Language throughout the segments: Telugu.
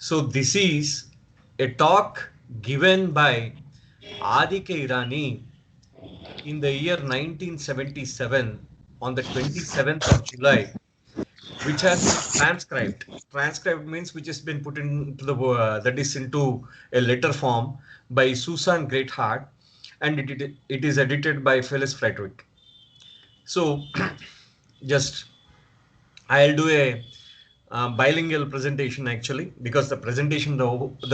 So this is a talk given by Adi K. Irani in the year 1977 on the 27th of July, which has been transcribed. Transcribed means which has been put into that is into a letter form by Susan Greatheart, and it is edited by Phyllis Frederick. So just I'll do a bilingual presentation actually, because the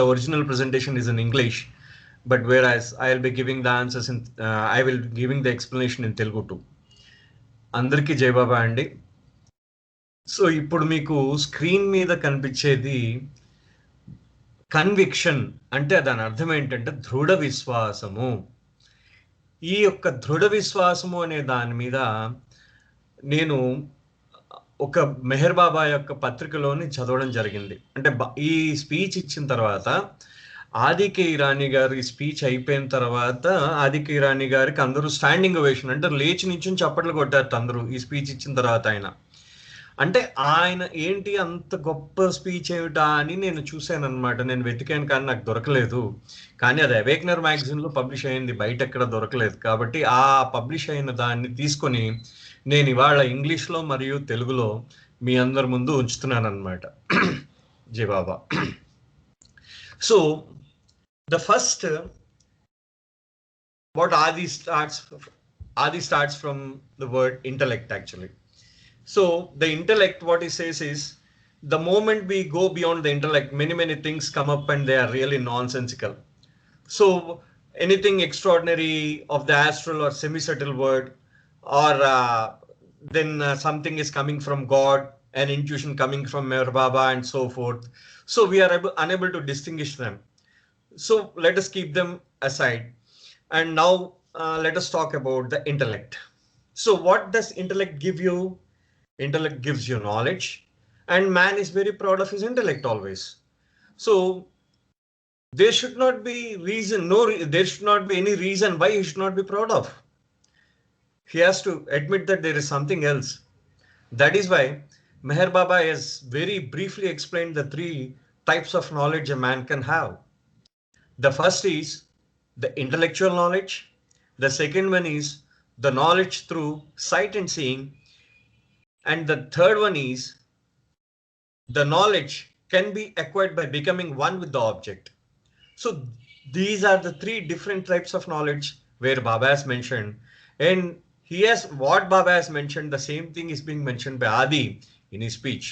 original presentation is in English, but whereas I'll be giving the answers I will be giving the explanation in Telugu too. అందరికీ జై బాబా అండి. సో ఇప్పుడు మీకు స్క్రీన్ మీద కనిపించేది కన్విక్షన్, అంటే దాని అర్థం ఏంటంటే దృఢ విశ్వాసము. ఈ యొక్క దృఢ విశ్వాసము అనే దాని మీద నేను ఒక మెహర్ బాబా యొక్క పత్రికలోని చదవడం జరిగింది. అంటే ఈ స్పీచ్ ఇచ్చిన తర్వాత ఆదికే ఇరానీ గారి స్పీచ్ అయిపోయిన తర్వాత ఆదికే ఇరానీ గారికి అందరూ స్టాండింగ్ ఓవేషన్ అంటే లేచి నుంచి చప్పట్లు కొట్టారు అందరూ ఈ స్పీచ్ ఇచ్చిన తర్వాత. అంటే ఆయన ఏంటి అంత గొప్ప స్పీచ్ ఏమిటా అని నేను చూశాను అనమాట. నేను వెతికాను కానీ నాకు దొరకలేదు. కానీ అది అవేక్నర్ మ్యాగజైన్లో పబ్లిష్ అయింది, బయట ఎక్కడ దొరకలేదు. కాబట్టి ఆ పబ్లిష్ అయిన దాన్ని తీసుకొని నేను ఇవాళ ఇంగ్లీష్లో మరియు తెలుగులో మీ అందరి ముందు ఉంచుతున్నాను అనమాట. జై Baba. So the first what Adi starts from the word intellect actually. So the intellect, what he says is, the moment we go beyond the intellect, many things come up and they are really nonsensical. So anything extraordinary of the astral or semi-subtle world, or then something is coming from God, an intuition coming from Meher Baba and so forth. So we are unable to distinguish them. So let us keep them aside. And now let us talk about the intellect. So what does intellect give you? Intellect gives you knowledge, and man is very proud of his intellect always. So there should not be there should not be any reason why he should not be proud of. He has to admit that there is something else. That is why Meher Baba has very briefly explained the three types of knowledge a man can have. The first is the intellectual knowledge. The second one is the knowledge through sight and seeing. And the third one is the knowledge can be acquired by becoming one with the object. So these are the three different types of knowledge where Baba has mentioned. And what Baba has mentioned, the same thing is being mentioned by Adi in his speech.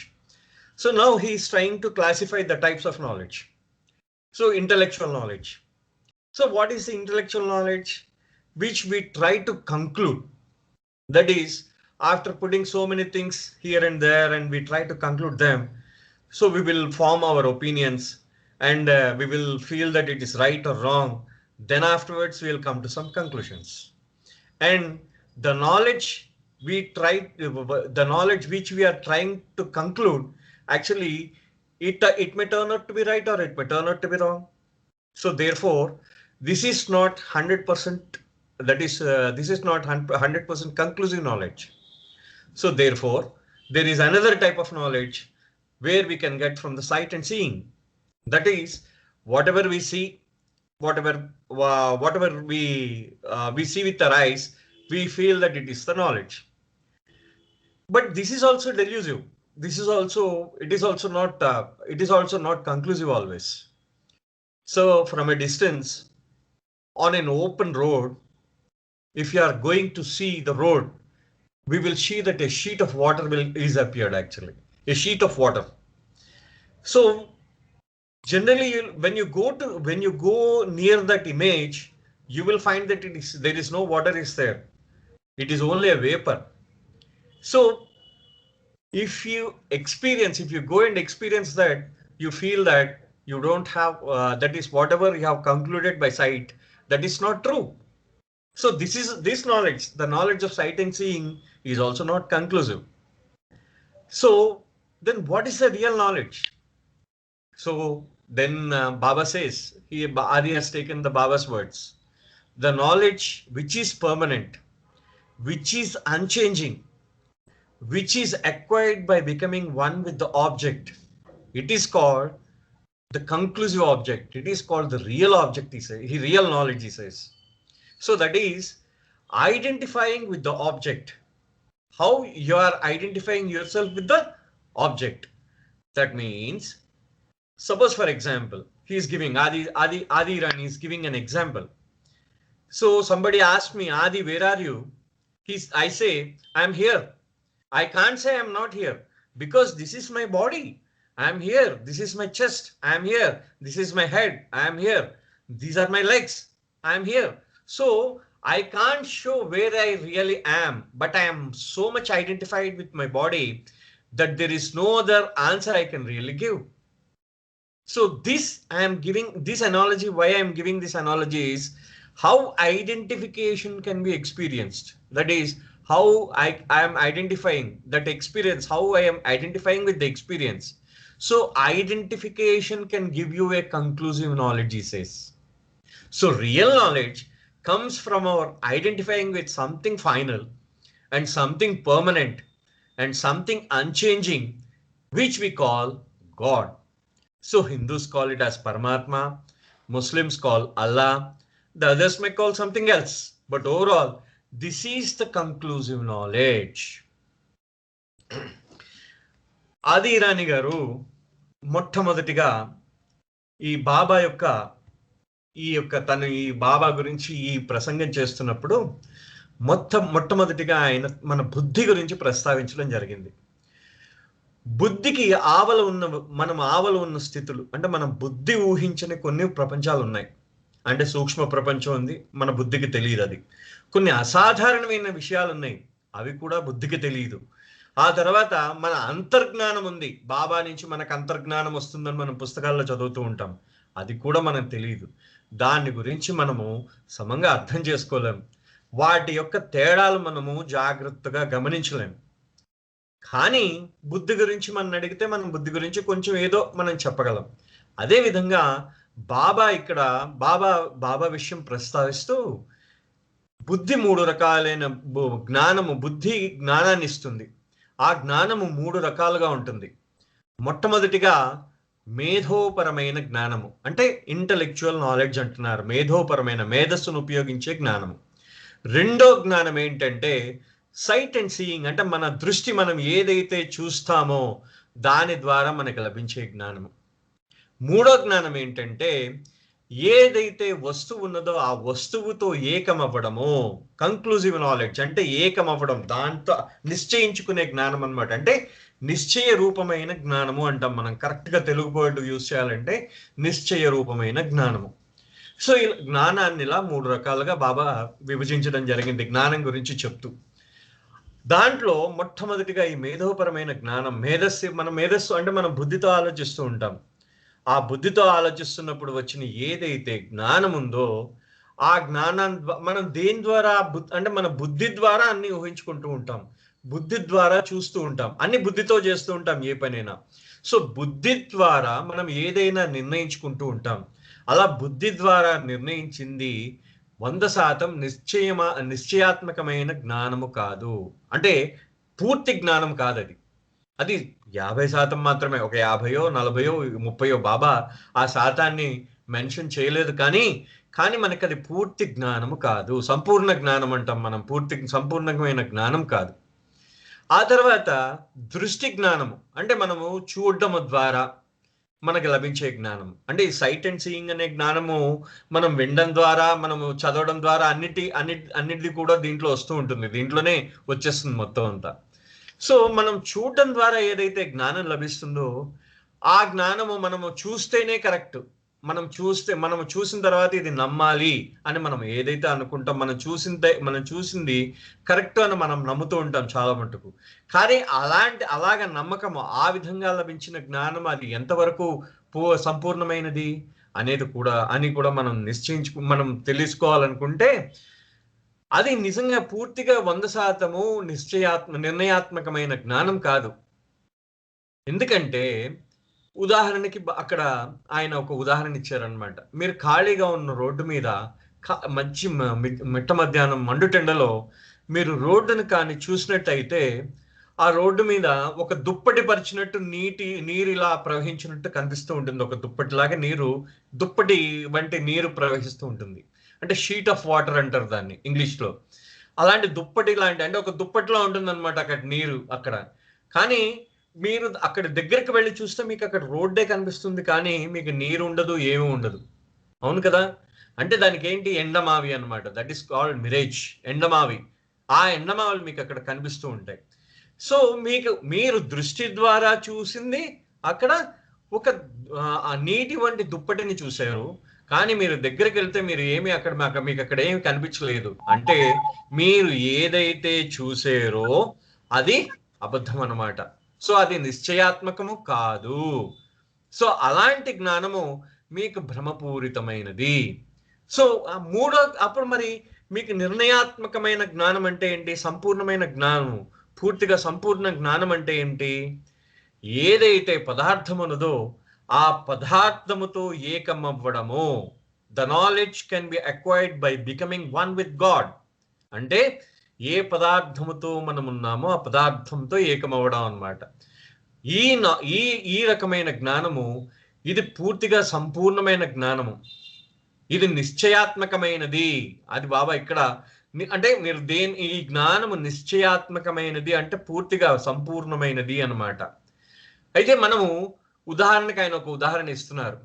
So now he is trying to classify the types of knowledge. So intellectual knowledge. So what is the intellectual knowledge? Which we try to conclude. That is, after putting so many things here and there and we try to conclude them, so we will form our opinions and we will feel that it is right or wrong. Then afterwards we will come to some conclusions. And the knowledge the knowledge which we are trying to conclude, actually it may turn out to be right or it may turn out to be wrong. So therefore this is not 100%, that is this is not 100% conclusive knowledge. So therefore there is another type of knowledge where we can get from the sight and seeing. That is, whatever we see, whatever we see with our eyes, we feel that it is the knowledge. But this is also delusive. It is also not conclusive always. So from a distance, on an open road, if you are going to see the road, we will see that a sheet of water is appeared actually, a sheet of water. So generally when you go near that image, you will find that there is no water is there. It is only a vapor. So if you go and experience that, you feel that you don't have, that is whatever you have concluded by sight, that is not true. So this knowledge, the knowledge of sight and seeing, is also not conclusive. So then what is the real knowledge? So then Baba says, Adi has taken the Baba's words, the knowledge which is permanent, which is unchanging, which is acquired by becoming one with the object, it is called the conclusive object. It is called the real object, he says. Real knowledge, he says. So that is identifying with the object. How you are identifying yourself with the object. That means, suppose for example, he is giving Adi Irani is giving an example. So somebody asked me, Adi, where are you? I say, I'm here. I can't say I'm not here because this is my body. I'm here. This is my chest. I'm here. This is my head. I'm here. These are my legs. I'm here. So I can't show where I really am, but I am so much identified with my body that there is no other answer I can really give. So this I am giving this analogy. Why I am giving this analogy is how identification can be experienced. That is how I am identifying that experience, how I am identifying with the experience. So identification can give you a conclusive knowledge, he says. So real knowledge comes from our identifying with something final and something permanent and something unchanging, which we call God. So Hindus call it as Paramatma, Muslims call Allah, the others may call something else. But overall, this is the conclusive knowledge. ఆది ఇరానీ గారు మొట్టమొదటిగా ఈ బాబా గురించి ఈ ప్రసంగం చేస్తున్నప్పుడు మొట్టమొదటిగా ఆయన మన బుద్ధి గురించి ప్రస్తావించడం జరిగింది. బుద్ధికి ఆవల ఉన్న స్థితులు అంటే మనం బుద్ధి ఊహించని కొన్ని ప్రపంచాలు ఉన్నాయి. అంటే సూక్ష్మ ప్రపంచం ఉంది, మన బుద్ధికి తెలియదు. అది కొన్ని అసాధారణమైన విషయాలు ఉన్నాయి, అవి కూడా బుద్ధికి తెలియదు. ఆ తర్వాత మన అంతర్జ్ఞానం ఉంది, బాబా నుంచి మనకు అంతర్జ్ఞానం వస్తుందని మనం పుస్తకాల్లో చదువుతూ ఉంటాం, అది కూడా మనకు తెలియదు. దాని గురించి మనము సమంగా అర్థం చేసుకోలేం, వాటి యొక్క తేడాలు మనము జాగ్రత్తగా గమనించలేం. కానీ బుద్ధి గురించి మనం అడిగితే మనం బుద్ధి గురించి కొంచెం ఏదో మనం చెప్పగలం. అదే విధంగా బాబా విషయం ప్రస్తావిస్తూ బుద్ధి 3 రకాలైన బుద్ధి జ్ఞానాన్ని ఇస్తుంది. ఆ జ్ఞానము 3 రకాలుగా ఉంటుంది. మొట్టమొదటిగా మేధోపరమైన జ్ఞానము, అంటే ఇంటలెక్చువల్ నాలెడ్జ్ అంటున్నారు. మేధోపరమైన, మేధస్సును ఉపయోగించే జ్ఞానము. రెండో జ్ఞానం ఏంటంటే సైట్ అండ్ సీయింగ్, అంటే మన దృష్టి మనం ఏదైతే చూస్తామో దాని ద్వారా మనకు లభించే జ్ఞానము. మూడో జ్ఞానం ఏంటంటే ఏదైతే వస్తువు ఉన్నదో ఆ వస్తువుతో ఏకమవ్వడము, కంక్లూజివ్ నాలెడ్జ్, అంటే ఏకమవ్వడం, దాంతో నిశ్చయించుకునే జ్ఞానం అనమాట. అంటే నిశ్చయ రూపమైన జ్ఞానము అంటాం మనం. కరెక్ట్గా తెలుగు వర్డ్ యూజ్ చేయాలంటే నిశ్చయ రూపమైన జ్ఞానము. సో ఈ జ్ఞానాన్ని ఇలా 3 రకాలుగా బాబా విభజించడం జరిగింది జ్ఞానం గురించి చెప్తూ. దాంట్లో మొట్టమొదటిగా ఈ మేధోపరమైన జ్ఞానం. మేధస్సు అంటే మనం బుద్ధితో ఆలోచిస్తూ ఉంటాం. ఆ బుద్ధితో ఆలోచిస్తున్నప్పుడు వచ్చిన ఏదైతే జ్ఞానం ఉందో ఆ జ్ఞానాన్ని మనం దేని ద్వారా అంటే మన బుద్ధి ద్వారా అన్ని ఊహించుకుంటూ ఉంటాం, బుద్ధి ద్వారా చూస్తూ ఉంటాం, అన్ని బుద్ధితో చేస్తూ ఉంటాం ఏ పనైనా. సో బుద్ధి ద్వారా మనం ఏదైనా నిర్ణయించుకుంటూ ఉంటాం. అలా బుద్ధి ద్వారా నిర్ణయించింది 100% నిశ్చయాత్మకమైన జ్ఞానము కాదు, అంటే పూర్తి జ్ఞానం కాదు. అది 50% మాత్రమే. ఒక 50, 40, 30 బాబా ఆ శాతాన్ని మెన్షన్ చేయలేదు. కానీ మనకి అది పూర్తి జ్ఞానము కాదు, సంపూర్ణ జ్ఞానం అంటాం మనం. సంపూర్ణమైన జ్ఞానం కాదు. ఆ తర్వాత దృష్టి జ్ఞానము, అంటే మనము చూడడం ద్వారా మనకి లభించే జ్ఞానం. అంటే ఈ సైట్ అండ్ సీయింగ్ అనే జ్ఞానము మనం వినడం ద్వారా, మనము చదవడం ద్వారా అన్నిటిది కూడా దీంట్లో వస్తూ ఉంటుంది, దీంట్లోనే వచ్చేస్తుంది మొత్తం అంతా. సో మనం చూడటం ద్వారా ఏదైతే జ్ఞానం లభిస్తుందో ఆ జ్ఞానము మనము చూస్తేనే కరెక్ట్. మనము చూసిన తర్వాత ఇది నమ్మాలి అని మనం ఏదైతే అనుకుంటాం, మనం చూసింది కరెక్ట్ అని మనం నమ్ముతూ ఉంటాం చాలా మటుకు. కానీ అలాగ నమ్మకము, ఆ విధంగా లభించిన జ్ఞానం అది ఎంతవరకు సంపూర్ణమైనది అని కూడా మనం తెలుసుకోవాలనుకుంటే అది నిజంగా పూర్తిగా 100% నిర్ణయాత్మకమైన జ్ఞానం కాదు. ఎందుకంటే ఉదాహరణకి అక్కడ ఆయన ఒక ఉదాహరణ ఇచ్చారనమాట. మీరు ఖాళీగా ఉన్న రోడ్డు మీద మిట్ట మధ్యాహ్నం మండుటెండలో మీరు రోడ్డును కానీ చూసినట్టయితే ఆ రోడ్డు మీద ఒక దుప్పటి పరిచినట్టు నీరు ఇలా ప్రవహించినట్టు కనిపిస్తూ ఉంటుంది. ఒక దుప్పటిలాగా నీరు, దుప్పటి వంటి నీరు ప్రవహిస్తూ ఉంటుంది. అంటే షీట్ ఆఫ్ వాటర్ అంటారు దాన్ని ఇంగ్లీష్లో. అలాంటి దుప్పటి లాంటి, అంటే ఒక దుప్పటిలో ఉంటుంది అనమాట అక్కడ నీరు అక్కడ. కానీ మీరు అక్కడ దగ్గరికి వెళ్ళి చూస్తే మీకు అక్కడ రోడ్డే కనిపిస్తుంది, కానీ మీకు నీరు ఉండదు, ఏమీ ఉండదు. అవును కదా? అంటే దానికి ఏంటి, ఎండమావి అనమాట. దట్ ఈస్ కాల్డ్ మిరేజ్, ఎండమావి. ఆ ఎండమావులు మీకు అక్కడ కనిపిస్తూ ఉంటాయి. సో మీరు దృష్టి ద్వారా చూసింది అక్కడ ఒక నీటి వంటి దుప్పటిని చూశారు, కానీ మీరు దగ్గరికి వెళ్తే మీరు ఏమి అక్కడ మీకు అక్కడ ఏమి కనిపించలేదు. అంటే మీరు ఏదైతే చూసారో అది అబద్ధం అన్నమాట. సో అది నిశ్చయాత్మకము కాదు. సో అలాంటి జ్ఞానము మీకు భ్రమపూరితమైనది. సో అప్పుడు మరి మీకు నిర్ణయాత్మకమైన జ్ఞానం అంటే ఏంటి? సంపూర్ణమైన జ్ఞానం, పూర్తిగా సంపూర్ణ జ్ఞానం అంటే ఏంటి? ఏదైతే పదార్థం ఉన్నదో ఆ పదార్థముతో ఏకమవ్వడము. The knowledge can be acquired by becoming one with God. అంటే ఏ పదార్థముతో మనం ఉన్నామో ఆ పదార్థంతో ఏకమవ్వడం అన్నమాట. ఈ రకమైన జ్ఞానము ఇది పూర్తిగా సంపూర్ణమైన జ్ఞానము. ఇది నిశ్చయాత్మకమైనది. అది బాబా ఇక్కడ అంటే మీరు ఈ జ్ఞానము నిశ్చయాత్మకమైనది అంటే పూర్తిగా సంపూర్ణమైనది అన్నమాట. అయితే మనము ఉదాహరణకి ఆయన ఒక ఉదాహరణ ఇస్తున్నారు.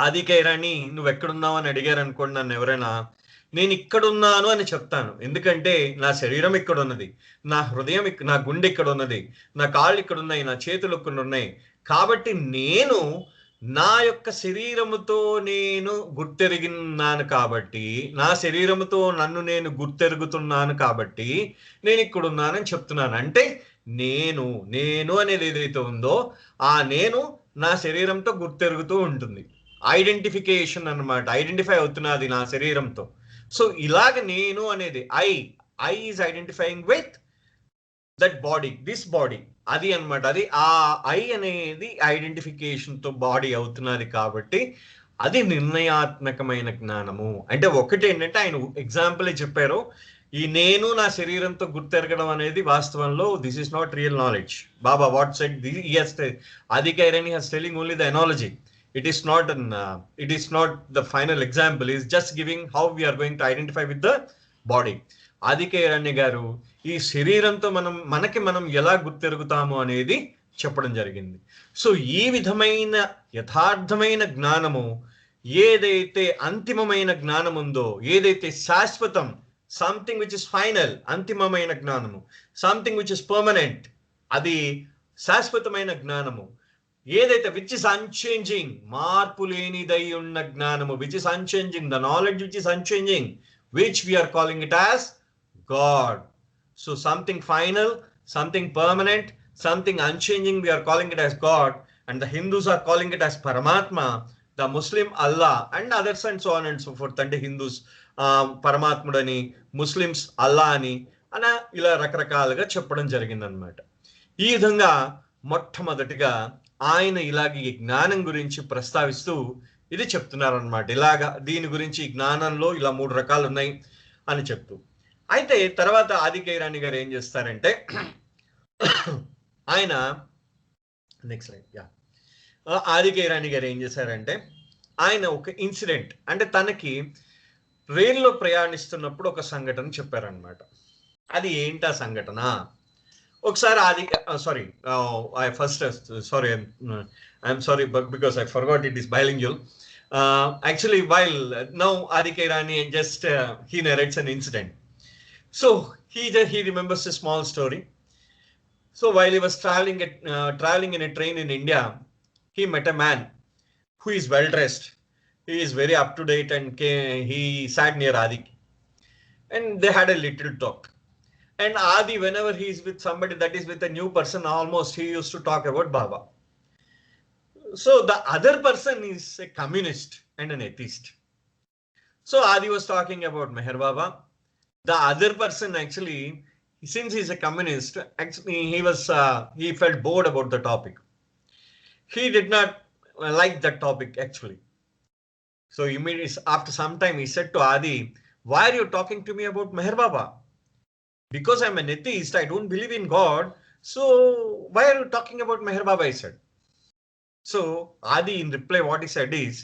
ఆది కైరాని నువ్వు ఎక్కడున్నావు అని అడిగారు అనుకోండి నన్ను ఎవరైనా, నేను ఇక్కడున్నాను అని చెప్తాను. ఎందుకంటే నా శరీరం ఇక్కడ ఉన్నది, నా హృదయం నా గుండె ఇక్కడ ఉన్నది, నా కాళ్ళు ఇక్కడ ఉన్నాయి, నా చేతులు ఇక్కడ ఉన్నాయి. కాబట్టి నేను నా యొక్క శరీరముతో నేను గుర్తెరిగినాను కాబట్టి, నా శరీరముతో నన్ను నేను గుర్తెరుగుతున్నాను కాబట్టి నేను ఇక్కడ ఉన్నానని చెప్తున్నాను. అంటే నేను అనేది ఏదైతే ఉందో ఆ నేను నా శరీరంతో గుర్తెరుగుతూ ఉంటుంది. ఐడెంటిఫికేషన్ అన్నమాట. ఐడెంటిఫై అవుతున్నది నా శరీరంతో. సో ఇలాగ నేను అనేది I is identifying with that body, this body. అది అన్నమాట. అది ఆ ఐ అనేది ఐడెంటిఫికేషన్తో బాడీ అవుతున్నది కాబట్టి అది నిర్ణయాత్మకమైన జ్ఞానము. అంటే ఒకటి ఏంటంటే ఆయన ఎగ్జాంపుల్ చెప్పారు, ఈ నేను నా శరీరంతో గుర్తెరగడం అనేది వాస్తవంలో this is not real knowledge. Baba what said Adi కైరాని has telling only the analogy. It is not the final example. It is just giving how we are going to identify with the body. ఆది కైరాని గారు ఈ శరీరంతో మనం ఎలా గుర్తెరుగుతాము అనేది చెప్పడం జరిగింది. సో ఈ విధమైన యథార్థమైన జ్ఞానము, ఏదైతే అంతిమమైన జ్ఞానం ఉందో, ఏదైతే శాశ్వతం, సంథింగ్ విచ్ ఇస్ ఫైనల్, అంతిమమైన జ్ఞానము, సంథింగ్ విచ్ ఇస్ పర్మనెంట్, అది శాశ్వతమైన జ్ఞానము. ఏదైతే విచ్ ఇస్ అన్చేంజింగ్, మార్పు లేనిదై ఉన్న జ్ఞానము, which is unchanging, the knowledge which is unchanging, which we are calling it as God. So something final, something permanent, something unchanging, we are calling it as God. And the Hindus are calling it as Paramatma, the Muslim Allah and others and so on and so forth. అంటే హిందూస్ పరమాత్ముడని, ముస్లిమ్స్ అల్లా అని ఇలా రకరకాలుగా చెప్పడం జరిగిందనమాట. ఈ విధంగా మొట్టమొదటిగా ఆయన ఇలాగ ఈ జ్ఞానం గురించి ప్రస్తావిస్తూ ఇది చెప్తున్నారనమాట. ఇలాగా దీని గురించి జ్ఞానంలో ఇలా 3 రకాలు ఉన్నాయి అని చెప్తూ, అయితే తర్వాత ఆది కైరాని గారు ఏం చేస్తారంటే ఆయన నెక్స్ట్ లైన్ ఆది కైరాని గారు ఏం చేశారంటే ఆయన ఒక ఇన్సిడెంట్, అంటే తనకి రైల్లో ప్రయాణిస్తున్నప్పుడు ఒక సంఘటన చెప్పారనమాట. అది ఏంటి ఆ సంఘటన? ఒకసారి I'm sorry, but because I forgot it is bilingual. Actually, while now Adi Kairani just he narrates an incident. So he remembers a small story. So while he was traveling in a train in India, he met a man who is well dressed. He is very up to date, and he sat near Adi, and they had a little talk. And Adi, whenever he is with somebody that is with a new person, almost he used to talk about Baba. So the other person is a communist and an atheist. So Adi was talking about Meher Baba. The other person actually, since he is a communist, actually he felt bored about the topic. He did not like that topic actually. So immediately after some time he said to Adi, "Why are you talking to me about Meher Baba? Because I'm an atheist, I don't believe in God. So why are you talking about Meher Baba? I said. So Adi in reply, what he said is,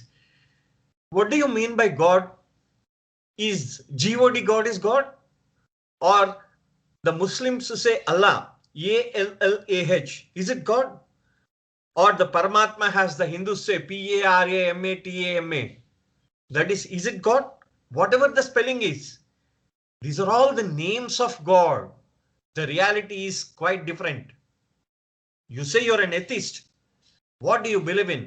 what do you mean by God? Is God God is God? Or the Muslims who say Allah, A-L-L-A-H, is it God? Or the Paramatma has the Hindus say P-A-R-A-M-A-T-A-M-A. That is it God? Whatever the spelling is, these are all the names of God. The reality is quite different. You say you're an atheist. What do you believe in?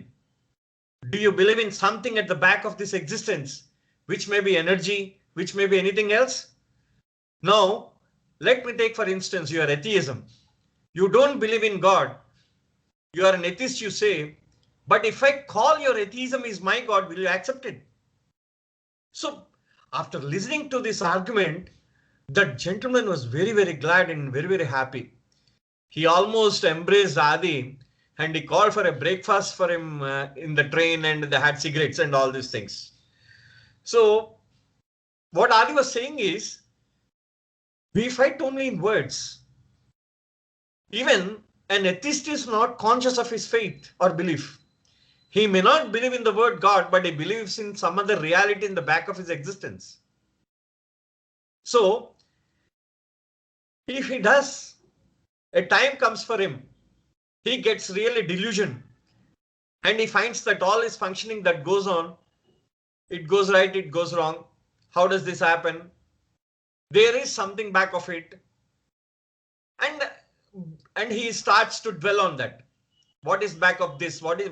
Do you believe in something at the back of this existence, which may be energy, which may be anything else? Now, let me take for instance your atheism. You don't believe in God. You are an atheist, you say, but if I call your atheism is my God, will you accept it? So, after listening to this argument, that gentleman was very, very glad and very, very happy. He almost embraced Adi and he called for a breakfast for him in the train, and they had cigarettes and all these things. So, what Adi was saying is, we fight only in words. Even an atheist is not conscious of his faith or belief. He may not believe in the word God, but he believes in some other reality in the back of his existence. So, if he does, a time comes for him, he gets really delusion and he finds that all his functioning that goes on, it goes right, it goes wrong. How does this happen? There is something back of it. And he starts to dwell on that. What is back of this? What is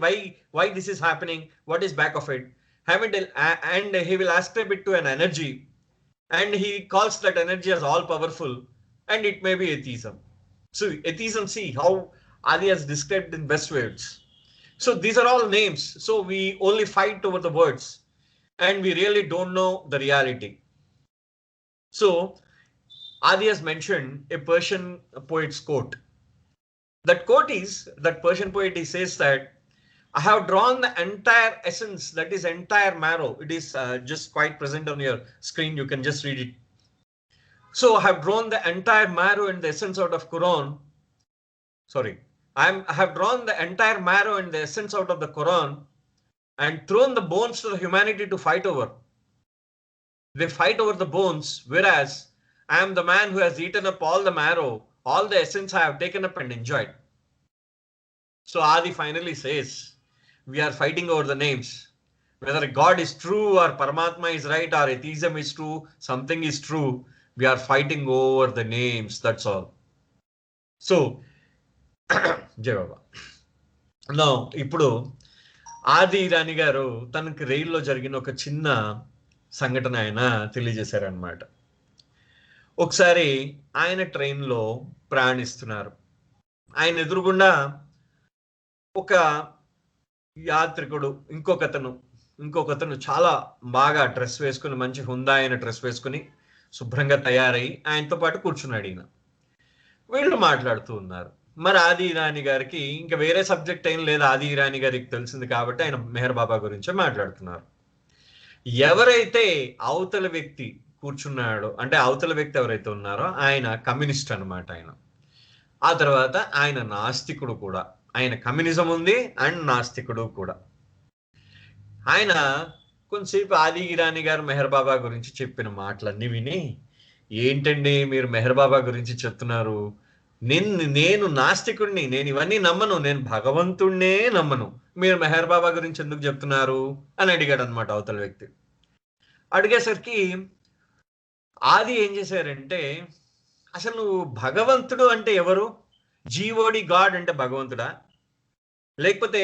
why this is happening? What is back of it? And he will ascribe it to an energy, and he calls that energy as all powerful, and it may be atheism. So atheism, see how Adi has described in best words. So these are all names. So we only fight over the words, and we really don't know the reality. So Adi has mentioned a Persian poet's quote. That quote is, that Persian poet, he says that, I have drawn the entire essence, that is entire marrow. It is just quite present on your screen. You can just read it. So I have drawn the entire marrow and the essence out of Quran. Sorry, I have drawn the entire marrow and the essence out of the Quran and thrown the bones to the humanity to fight over. They fight over the bones, whereas I am the man who has eaten up all the marrow, all the essence I have taken up and enjoyed. So Adi finally says, we are fighting over the names. Whether God is true or Paramatma is right or atheism is true, something is true, we are fighting over the names, that's all. So, Jai Baba. Now, ఇప్పుడు ఆది ఇరానీ గారు తనకి రైల్లో జరిగిన ఒక చిన్న సంఘటన ఆయన తెలియజేశారనమాట. ఒకసారి ఆయన ట్రైన్లో ప్రయాణిస్తున్నారు. ఆయన ఎదురుగుండా ఒక యాత్రికుడు ఇంకొకతను చాలా బాగా డ్రెస్ వేసుకుని, మంచి హుందా అయిన డ్రెస్ వేసుకుని శుభ్రంగా తయారై ఆయనతో పాటు కూర్చున్నాడు. ఈయన వీళ్ళు మాట్లాడుతూ ఉన్నారు. మరి ఆది ఇరానీ గారికి ఇంకా వేరే సబ్జెక్ట్ ఏం లేదు, ఆది ఇరానీ గారికి తెలిసింది కాబట్టి ఆయన మెహర్ బాబా గురించే మాట్లాడుతున్నారు. ఎవరైతే అవతల వ్యక్తి కూర్చున్నాడో, అంటే అవతల వ్యక్తి ఎవరైతే ఉన్నారో ఆయన కమ్యూనిస్ట్ అనమాట. ఆయన ఆ తర్వాత ఆయన నాస్తికుడు కూడా. ఆయన కమ్యూనిజం ఉంది అండ్ నాస్తికుడు కూడా. ఆయన కొంతసేపు ఆది ఇరానీ గారు మెహర్ బాబా గురించి చెప్పిన మాటలన్నీ విని, ఏంటండి మీరు మెహర్ బాబా గురించి చెప్తున్నారు, నేను నాస్తికుడిని, నేను ఇవన్నీ నమ్మను, నేను భగవంతుడినే నమ్మను, మీరు మెహర్ బాబా గురించి ఎందుకు చెప్తున్నారు అని అడిగాడు అనమాట అవతల వ్యక్తి. అడిగేసరికి ఆది ఏం చేశారంటే, అసలు నువ్వు భగవంతుడు అంటే ఎవరు? జీవోడి గాడ్ అంటే భగవంతుడా? లేకపోతే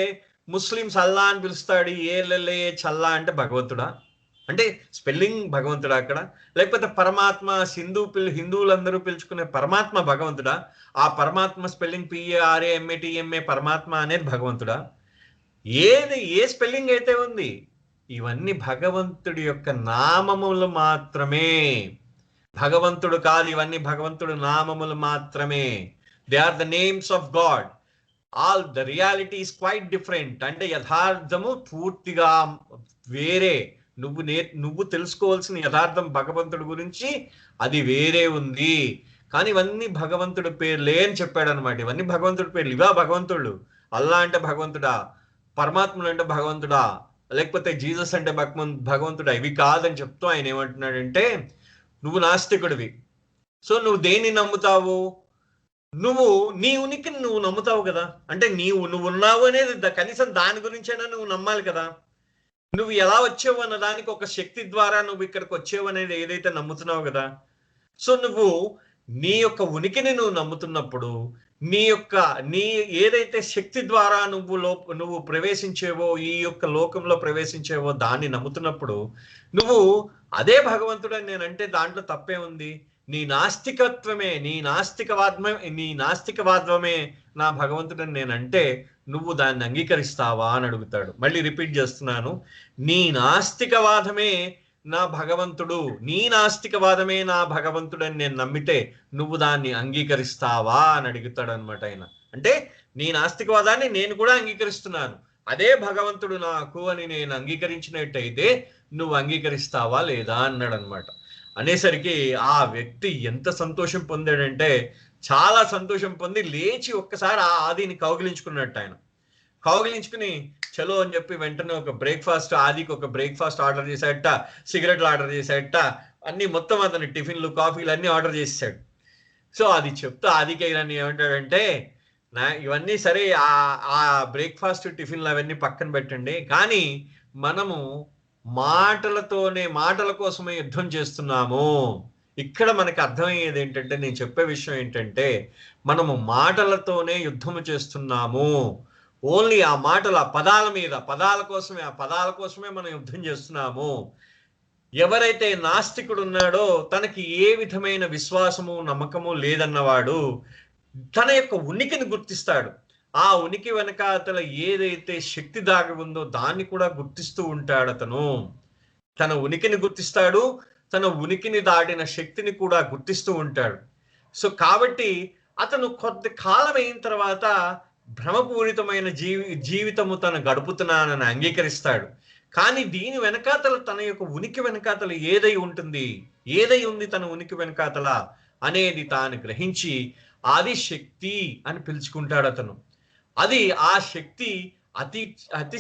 ముస్లిమ్స్ అల్లా అని పిలుస్తాడు, ఏలే చల్లా అంటే భగవంతుడా? అంటే స్పెల్లింగ్ భగవంతుడా అక్కడ? లేకపోతే పరమాత్మ హిందువులందరూ పిలుచుకునే పరమాత్మ భగవంతుడా? ఆ పరమాత్మ స్పెల్లింగ్ PARAMATMA పరమాత్మ అనేది భగవంతుడా? ఏ స్పెల్లింగ్ అయితే ఉంది, ఇవన్నీ భగవంతుడి యొక్క నామములు మాత్రమే, భగవంతుడు కాదు. ఇవన్నీ భగవంతుడు నామములు మాత్రమే. They are the names of God. All the reality is quite different. అంటే యథార్థము పూర్తిగా వేరే. నువ్వు తెలుసుకోవాల్సిన యథార్థం భగవంతుడి గురించి అది వేరే ఉంది. కానీ ఇవన్నీ భగవంతుడి పేర్లే అని చెప్పాడు అనమాట. ఇవన్నీ భగవంతుడి పేర్లు. ఇవా భగవంతుడు? అల్లా అంటే భగవంతుడా, పరమాత్ముడు అంటే భగవంతుడా, లేకపోతే జీసస్ అంటే భగవంతుడా? ఇవి కాదని చెప్తూ ఆయన ఏమంటున్నాడంటే, నువ్వు నాస్తికుడివి. సో నువ్వు దేన్ని నమ్ముతావు? నువ్వు నీ ఉనికిని నువ్వు నమ్ముతావు కదా. అంటే నువ్వు ఉన్నావు అనేది కనీసం దాని గురించైనా నువ్వు నమ్మాలి కదా. నువ్వు ఎలా వచ్చావు అన్న దానికి ఒక శక్తి ద్వారా నువ్వు ఇక్కడికి వచ్చావు అనేది ఏదైతే నమ్ముతున్నావు కదా. సో నువ్వు నీ యొక్క ఉనికిని నువ్వు నమ్ముతున్నప్పుడు, నీ ఏదైతే శక్తి ద్వారా నువ్వు ప్రవేశించేవో, ఈ యొక్క లోకంలో ప్రవేశించేవో దాన్ని నమ్ముతున్నప్పుడు నువ్వు అదే భగవంతుడని నేనంటే దాంట్లో తప్పే ఉంది? నీ నాస్తికవాదమే నా భగవంతుడని నేనంటే నువ్వు దాన్ని అంగీకరిస్తావా అని అడుగుతాడు. మళ్ళీ రిపీట్ చేస్తున్నాను, నీ నాస్తికవాదమే నా భగవంతుడని నేను నమ్మితే నువ్వు దాన్ని అంగీకరిస్తావా అని అడుగుతాడు అనమాట ఆయన. అంటే నీ నాస్తికవాదాన్ని నేను కూడా అంగీకరిస్తున్నాను, అదే భగవంతుడు నాకు అని నేను అంగీకరించినట్టయితే నువ్వు అంగీకరిస్తావా లేదా అన్నాడు అనమాట. అనేసరికి ఆ వ్యక్తి ఎంత సంతోషం పొందాడంటే, చాలా సంతోషం పొంది లేచి ఒక్కసారి ఆ ఆదిని కౌగిలించుకున్నట్టు. ఆయన కౌగిలించుకుని చలో అని చెప్పి వెంటనే ఆదికి ఒక బ్రేక్ఫాస్ట్ ఆర్డర్ చేశాడట, సిగరెట్లు ఆర్డర్ చేశాడట, అన్ని మొత్తం అతని టిఫిన్లు కాఫీలు అన్ని ఆర్డర్ చేసాడు. సో అది చెప్తూ ఆదికి ఆయన ఏమంటాడంటే, ఇవన్నీ సరే, ఆ బ్రేక్ఫాస్ట్ టిఫిన్లు అవన్నీ పక్కన పెట్టండి, కానీ మనము మాటల కోసమే యుద్ధం చేస్తున్నాము. ఇక్కడ మనకి అర్థమయ్యేది ఏంటంటే, నేను చెప్పే విషయం ఏంటంటే, మనము మాటలతోనే యుద్ధము చేస్తున్నాము. ఓన్లీ ఆ పదాల కోసమే మనం యుద్ధం చేస్తున్నాము. ఎవరైతే నాస్తికుడు ఉన్నాడో, తనకి ఏ విధమైన విశ్వాసము నమ్మకము లేదన్నవాడు తన యొక్క ఉనికిని గుర్తిస్తాడు. ఆ ఉనికి వెనకాతల ఏదైతే శక్తి దాగి ఉందో దాన్ని కూడా గుర్తిస్తూ ఉంటాడు. అతను తన ఉనికిని గుర్తిస్తాడు, తన ఉనికిని దాటిన శక్తిని కూడా గుర్తిస్తూ ఉంటాడు. సో కాబట్టి అతను కొద్ది కాలం అయిన తర్వాత భ్రమపూరితమైన జీవితము తను గడుపుతున్నానని అంగీకరిస్తాడు. కానీ దీని వెనకాతల, తన యొక్క ఉనికి వెనకాతల ఏదై ఉంది తన ఉనికి వెనకాతల అనేది తాను గ్రహించి ఆది శక్తి అని పిలుచుకుంటాడు అతను. ఆ శక్తి అతి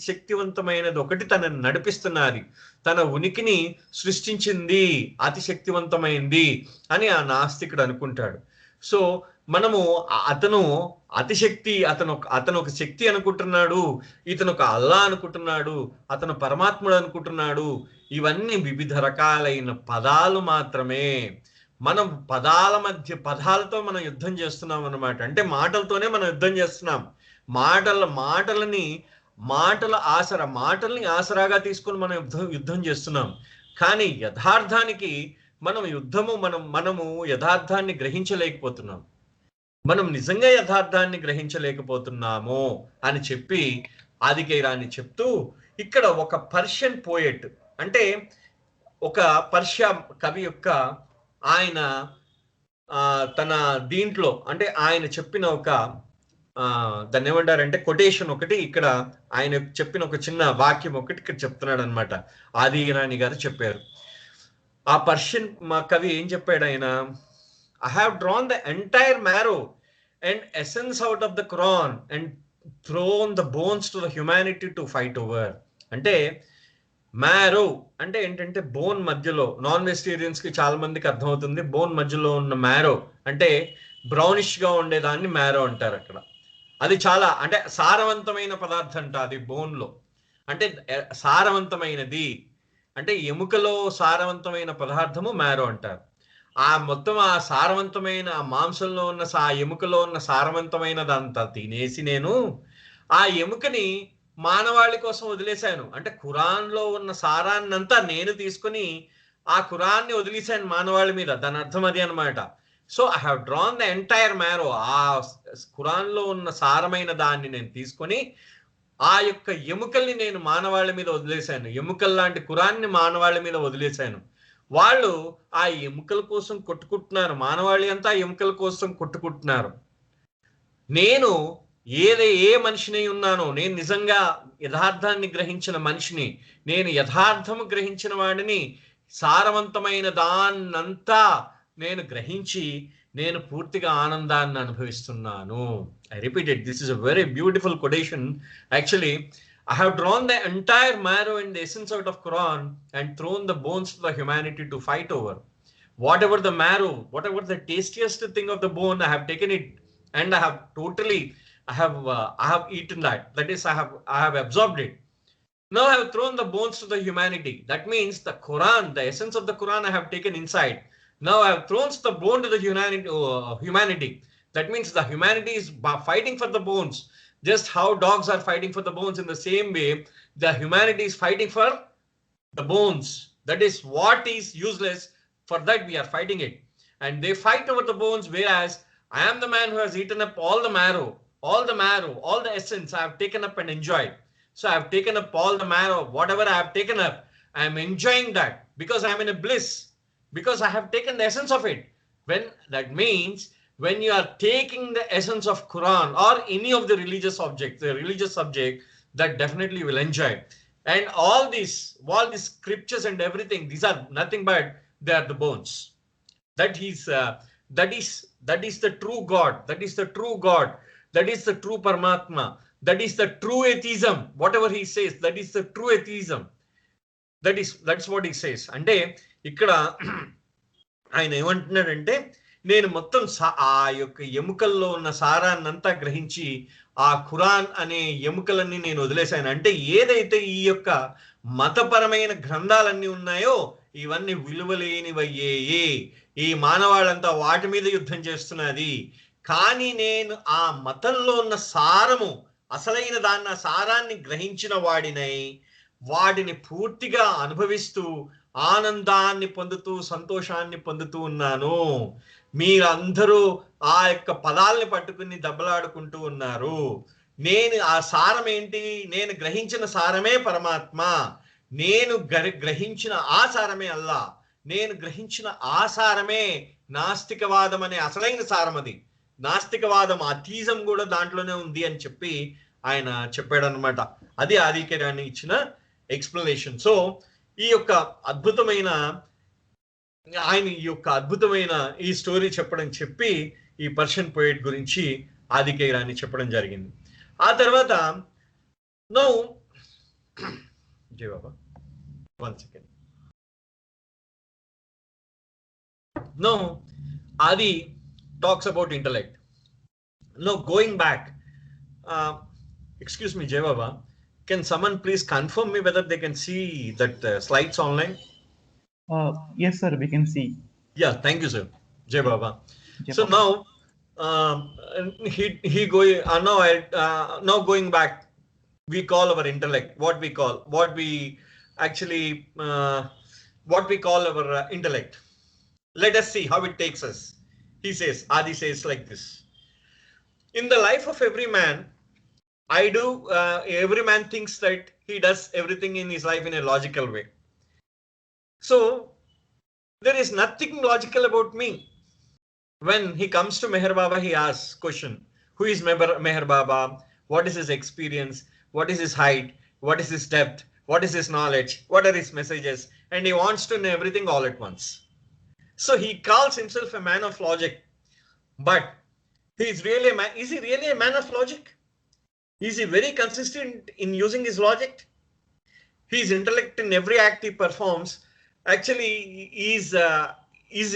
శక్తివంతమైనది ఒకటి తనని నడిపిస్తున్నది, తన ఉనికిని సృష్టించింది అతి శక్తివంతమైంది అని ఆ నాస్తికుడు అనుకుంటాడు. సో మనము అతను ఒక శక్తి అనుకుంటున్నాడు, ఇతను ఒక అల్లా అనుకుంటున్నాడు, అతను పరమాత్ముడు అనుకుంటున్నాడు. ఇవన్నీ వివిధ రకాలైన పదాలు మాత్రమే. మనం పదాలతో మనం యుద్ధం చేస్తున్నాం అన్నమాట. అంటే మాటలతోనే మనం యుద్ధం చేస్తున్నాం. మాటల్ని ఆసరాగా తీసుకొని మనం యుద్ధం చేస్తున్నాం. కానీ యథార్థానికి మనము యథార్థాన్ని గ్రహించలేకపోతున్నాం. మనం నిజంగా యథార్థాన్ని గ్రహించలేకపోతున్నాము అని చెప్పి ఆదికైరాని చెప్తూ, ఇక్కడ ఒక పర్షియన్ పోయెట్, అంటే ఒక పర్షియా కవి యొక్క ఆయన తన దీంట్లో, అంటే ఆయన చెప్పిన ఒక దాన్ని ఏమంటారంటే కొటేషన్ ఒకటి, ఇక్కడ ఆయన చెప్పిన ఒక చిన్న వాక్యం ఒకటి ఇక్కడ చెప్తున్నాడు అనమాట. ఆదిరాణి గారు చెప్పారు. ఆ పర్షియన్ కవి ఏం చెప్పాడు ఆయన, I have drawn the entire marrow and essence out of the Quran and thrown the bones to the humanity to fight over. అంటే మ్యారో అంటే ఏంటంటే బోన్ మధ్యలో, నాన్ వెజిటేరియన్స్ కి చాలా మందికి అర్థమవుతుంది, బోన్ మధ్యలో ఉన్న మ్యారో అంటే బ్రౌనిష్ గా ఉండేదాన్ని మ్యారో అంటారు అక్కడ. అది చాలా అంటే సారవంతమైన పదార్థం అంట అది బోన్ లో. అంటే సారవంతమైనది అంటే ఎముకలో సారవంతమైన పదార్థము మ్యారో అంటారు. ఆ సారవంతమైన ఆ మాంసంలో ఉన్న ఎముకలో ఉన్న సారవంతమైనదంతా తినేసి నేను ఆ ఎముకని మానవాళి కోసం వదిలేశాను. అంటే ఖురాన్ లో ఉన్న సారాన్నంతా నేను తీసుకుని ఆ ఖురాన్ని వదిలేశాను మానవాళి మీద, దాని అర్థం అది అనమాట. So I have drawn the entire marrow, ఆ ఖురాన్ లో ఉన్న సారమైన దాన్ని నేను తీసుకొని ఆ యొక్క ఎముకల్ని నేను మానవాళి మీద వదిలేశాను. ఎముకల్ లాంటి ఖురాన్ని మానవాళి మీద వదిలేశాను. వాళ్ళు ఆ ఎముకల కోసం కొట్టుకుంటున్నారు, మానవాళి అంతా ఎముకల కోసం కొట్టుకుంటున్నారు. నేను ఏ మనిషిని ఉన్నానో, నేను నిజంగా యథార్థాన్ని గ్రహించిన మనిషిని, నేను యథార్థము గ్రహించిన వాడిని, సారవంతమైన దాన్నంతా నేను గ్రహించి నేను పూర్తిగా ఆనందాన్ని అనుభవిస్తున్నాను. I repeat it. This is a very beautiful quotation. Actually, I have drawn the entire marrow and the essence out of Quran and thrown the bones to the humanity to fight over. Whatever the marrow, whatever the tastiest thing of the bone, I have taken it and I have totally, I have eaten that. That is, I have absorbed it. Now I have thrown the bones to the humanity. That means the Quran, the essence of the Quran, I have taken inside. Now I have thrown the bone to the humanity. That means the humanity is fighting for the bones. Just how dogs are fighting for the bones, in the same way, the humanity is fighting for the bones. That is what is useless. For that we are fighting it. And they fight over the bones, whereas I am the man who has eaten up all the marrow, all the essence I have taken up and enjoyed. So I have taken up all the marrow, whatever I have taken up, I am enjoying that because I am in a bliss, because I have taken the essence of it. When that means when you are taking the essence of Quran or any of the religious object, the religious subject, that definitely will enjoy. And all these scriptures and everything, these are nothing but they are the bones. That is the true God. That is the true God. That is the true Paramatma. That is the true atheism. Whatever he says, that is the true atheism. That's what he says. అంటే ఇక్కడ ఆయన ఏమంటున్నాడంటే, నేను మొత్తం ఆ యొక్క ఎముకల్లో ఉన్న సారాన్నంతా గ్రహించి ఆ ఖురాన్ అనే ఎముకలన్నీ నేను వదిలేశాను. అంటే ఏదైతే ఈ యొక్క మతపరమైన గ్రంథాలన్నీ ఉన్నాయో ఇవన్నీ విలువలేనివయ్యేయి. ఈ మానవాళంతా వాటి మీద యుద్ధం చేస్తున్నది. కానీ నేను ఆ మతంలో ఉన్న సారము, అసలైన దాన్ని, ఆ సారాన్ని గ్రహించిన వాడినై వాటిని పూర్తిగా అనుభవిస్తూ ఆనందాన్ని పొందుతూ సంతోషాన్ని పొందుతూ ఉన్నాను. మీరందరూ ఆ యొక్క పదాలని పట్టుకుని దెబ్బలాడుకుంటూ ఉన్నారు. నేను ఆ సారం ఏంటి? నేను గ్రహించిన సారమే పరమాత్మ. నేను గ్రహించిన ఆ సారమే అల్లా. నేను గ్రహించిన ఆ సారమే నాస్తికవాదం అనే అసలైన సారం. అది నాస్తికవాదం, అథీజం కూడా దాంట్లోనే ఉంది అని చెప్పి ఆయన చెప్పాడు అనమాట. అది ఆదికేరాని ఇచ్చిన ఎక్స్ప్లెనేషన్. సో ఈ యొక్క అద్భుతమైన ఈ స్టోరీ చెప్పి ఈ పర్షియన్ పోయిట్ గురించి ఆదికేరాని చెప్పడం జరిగింది. ఆ తర్వాత నౌ జై బాబా 1 second. Now Adi talks about intellect. Now going back, excuse me Jai Baba, can someone please confirm me whether they can see that slides online? Yes sir, we can see. Yeah, thank you sir. Jai Baba. So now now going back, we call our intellect what we call our intellect. Let us see how it takes us. He says, Adi says like this: in the life of every man, every man thinks that he does everything in his life in a logical way. So there is nothing logical about me. When he comes to Meher Baba, he asks question: who is Meher Baba? What is his experience? What is his height? What is his depth? What is his knowledge? What are his messages? And he wants to know everything all at once. So he calls himself a man of logic. But is he really a man of logic? Is he very consistent in using his logic? His intellect in every act he performs actually is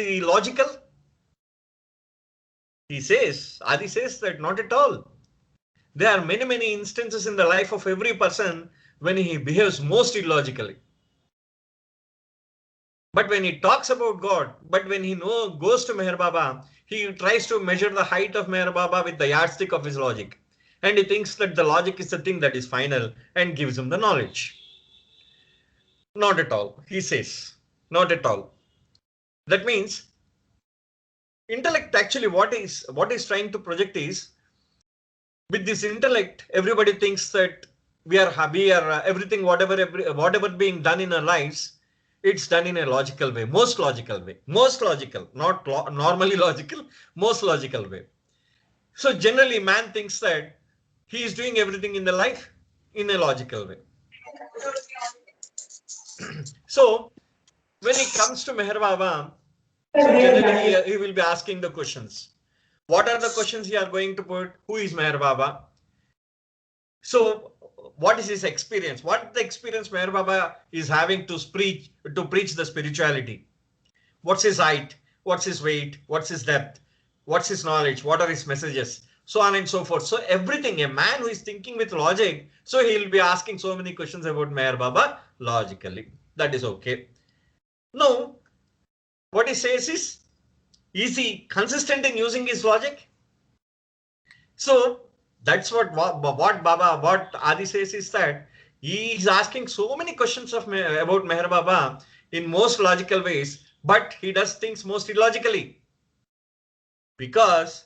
he logical? Adi says that not at all. There are many instances in the life of every person when he behaves most illogically. But when he talks about God, when he goes to Meher Baba, he tries to measure the height of Meher Baba with the yardstick of his logic. And he thinks that the logic is the thing that is final and gives him the knowledge. Not at all, he says. Not at all. That means intellect actually what is trying to project is, with this intellect, everybody thinks that we are everything, whatever being done in our lives, it's done in a logical way, most logical, not normally logical, most logical way. So generally man thinks that he is doing everything in the life in a logical way. So when he comes to Meher Baba, So generally he will be asking the questions. What are the questions he are going to put? Who is Meher Baba? So what is his experience? What the experience Meher Baba is having to preach the spirituality? What's his height? What's his weight? What's his depth? What's his knowledge? What are his messages? So on and so forth. So everything, a man who is thinking with logic, so he'll be asking so many questions about Meher Baba logically. That is okay. No, what he says is he consistent in using his logic? So that's what Adi says is that he is asking so many questions about Meher Baba in most logical ways, but he does things most illogically because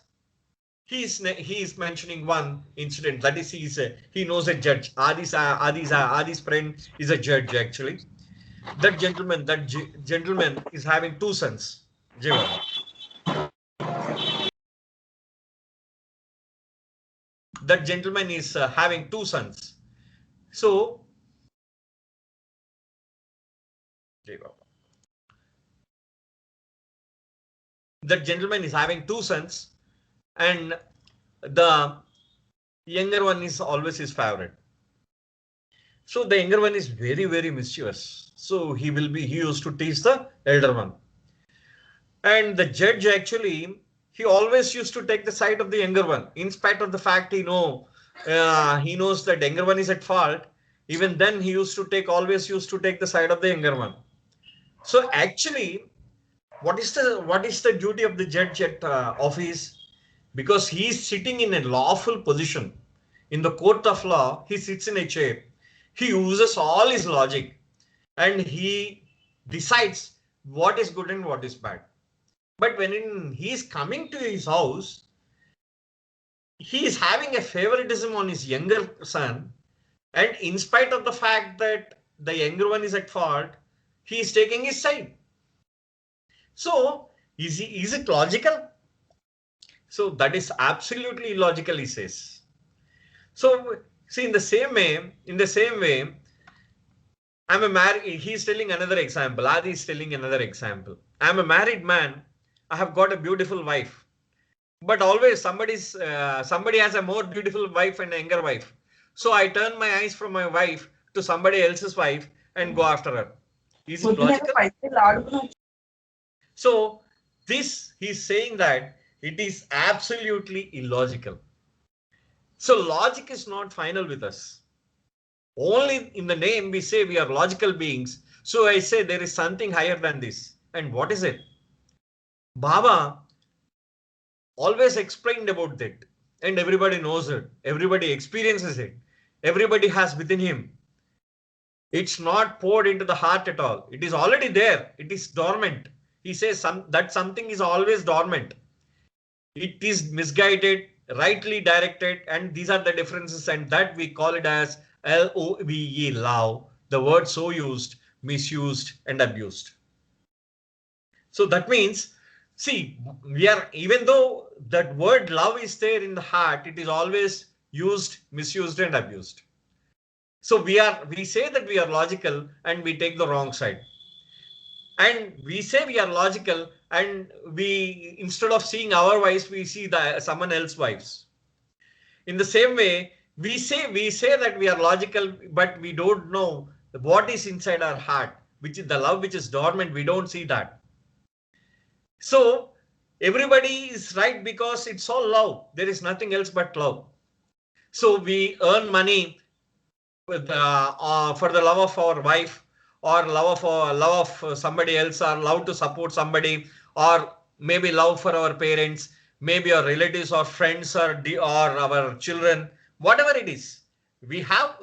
he is mentioning one incident, that is he knows a judge. Adi's friend is a judge actually. That gentleman is having two sons. Jivan. That gentleman is having two sons. So that gentleman is having two sons, and the younger one is always his favorite. So the younger one is very, very mischievous. So he used to tease the elder one. And the judge actually, he always used to take the side of the younger one, in spite of the fact he knows that the younger one is at fault. Even then, he always used to take the side of the younger one. So actually, what is the duty of the judge at office? Because he is sitting in a lawful position in the court of law, he sits in a chair. He uses all his logic and he decides what is good and what is bad. But when he is coming to his house, he is having a favoritism on his younger son, and in spite of the fact that the younger one is at fault, he is taking his side. So is it logical? So that is absolutely illogical, he says. So see, in the same way, I'm a married. He's telling another example. Adi is telling another example. I'm a married man. I have got a beautiful wife, but always somebody has a more beautiful wife and a younger wife. So I turn my eyes from my wife to somebody else's wife and go after her. Is it logical? So this he's saying that it is absolutely illogical. So logic is not final with us. Only in the name we say we are logical beings. So I say there is something higher than this. And what is it? Baba always explained about that. And everybody knows it. Everybody experiences it. Everybody has within him. It's not poured into the heart at all. It is already there. It is dormant. He says that something is always dormant. It is misguided, rightly directed, and these are the differences, and that we call it as LOVE, love, the word so used, misused, and abused. So that means, see, even though that word love is there in the heart, it is always used, misused, and abused. So we say that we are logical and we take the wrong side. And we say we are logical and we, instead of seeing our wives, we see someone else's wives. In the same way, we say that we are logical, but we don't know what is inside our heart, which is the love which is dormant. We don't see that. So everybody is right because it's all love. There is nothing else but love. So we earn money for the love of our wife, or love of somebody else, or love to support somebody, or maybe love for our parents, maybe our relatives or friends, or our children, whatever it is. We have